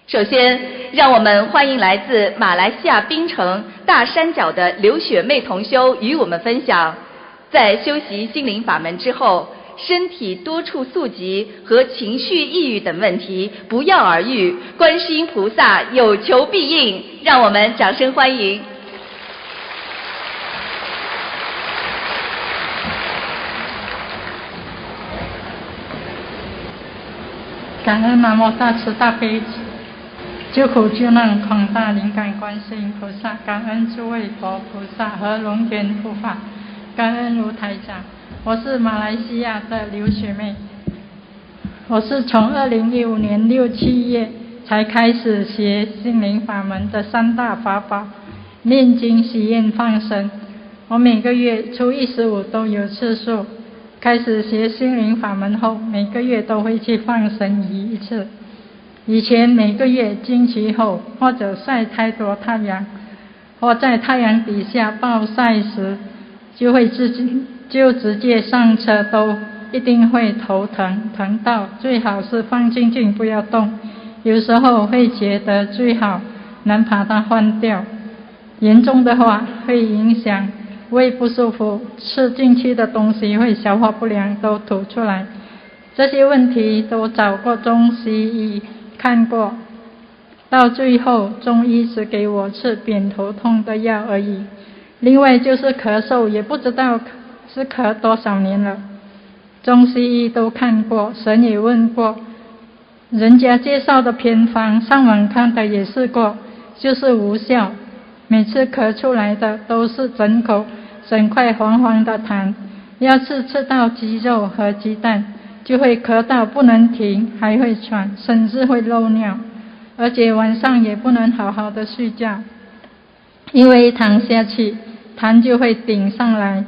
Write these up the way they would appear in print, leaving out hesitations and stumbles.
首先，让我们欢迎来自马来西亚槟城大山脚的刘雪妹同修与我们分享，在修习心灵法门之后，身体多处宿疾和情绪抑郁等问题不药而愈，观世音菩萨有求必应，让我们掌声欢迎。感恩南无大慈大悲救苦救难广大灵感观世音菩萨，感恩诸位佛菩萨和龙天护法，感恩卢台长。我是马来西亚的刘雪妹，我是从2015年6、7月才开始学心灵法门的3大法宝：念经、许愿、放生。我每个月初1、15都有次数。开始学心灵法门后，每个月都会去放生鱼1次。以前每个月经期后，或者晒太多太阳，或在太阳底下暴晒时，就直接上车都一定会头疼，疼到最好是放静静不要动。有时候会觉得最好能把它换掉，严重的话会影响胃不舒服，吃进去的东西会消化不良，都吐出来。这些问题都找过中西医看过，到最后中医只给我吃扁头痛的药而已。另外就是咳嗽，也不知道是咳多少年了，中西医都看过，神也问过，人家介绍的偏方上网看的也试过，就是无效。每次咳出来的都是整口整块黄黄的痰，要是吃到鸡肉和鸡蛋就会咳到不能停，还会喘，甚至会漏尿，而且晚上也不能好好的睡觉，因为一躺下去痰就会顶上来，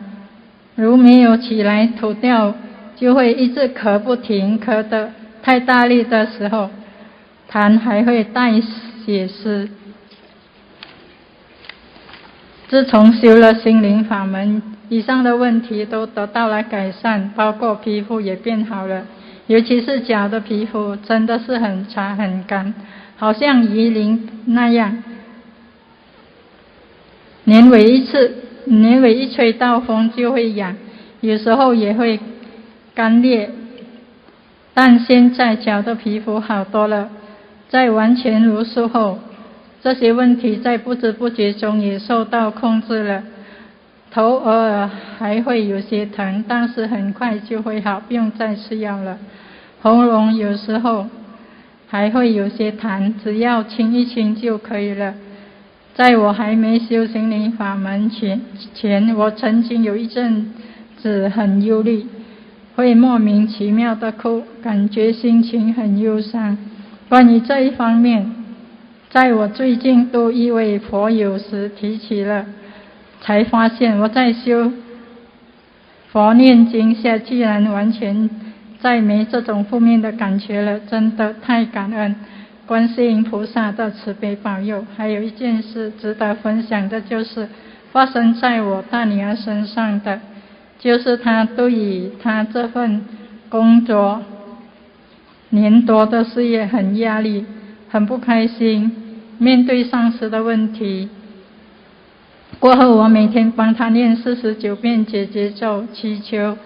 如没有起来吐掉，就会一直咳不停，咳得太大力的时候痰还会带血丝。自从修了心灵法门，以上的问题都得到了改善，包括皮肤也变好了，尤其是脚的皮肤真的是很差很干，好像鱼鳞那样，年尾一吹到风就会痒，有时候也会干裂。但现在脚的皮肤好多了，在完全如素后，这些问题在不知不觉中也受到控制了。头偶尔还会有些疼，但是很快就会好，不用再吃药了。喉咙有时候还会有些痰，只要清一清就可以了。在我还没修心灵法门前，我曾经有一阵子很忧虑，会莫名其妙的哭，感觉心情很忧伤。关于这一方面，在我最近读一位佛友时提起了，才发现我在修佛念经下居然完全再没这种负面的感觉了，真的太感恩观世音菩萨的慈悲保佑。还有一件事值得分享的，就是发生在我大女儿身上的，就是她对于她这份工作年多的事业很压力，很不开心，面对上司的问题。过后我每天帮他念49遍解结咒，祈求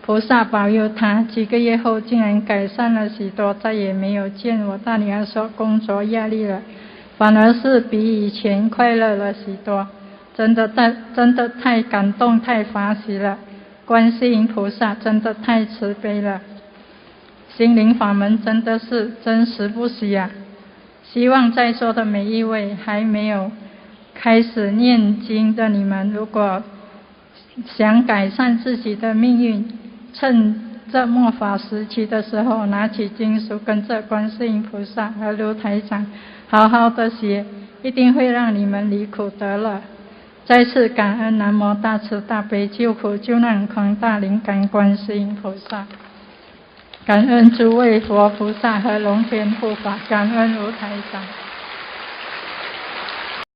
菩萨保佑他。几个月后竟然改善了许多，再也没有见我大女儿说工作压力了，反而是比以前快乐了许多。真的太感动，太法喜了，观世音菩萨真的太慈悲了，心灵法门真的是真实不虚啊！希望在座的每一位还没有开始念经的你们，如果想改善自己的命运，趁这末法时期的时候，拿起经书，跟着观世音菩萨和卢台长好好的学，一定会让你们离苦得乐。再次感恩南无大慈大悲救苦救难广大灵感观世音菩萨，感恩诸位佛菩萨和龙天护法，感恩卢台长。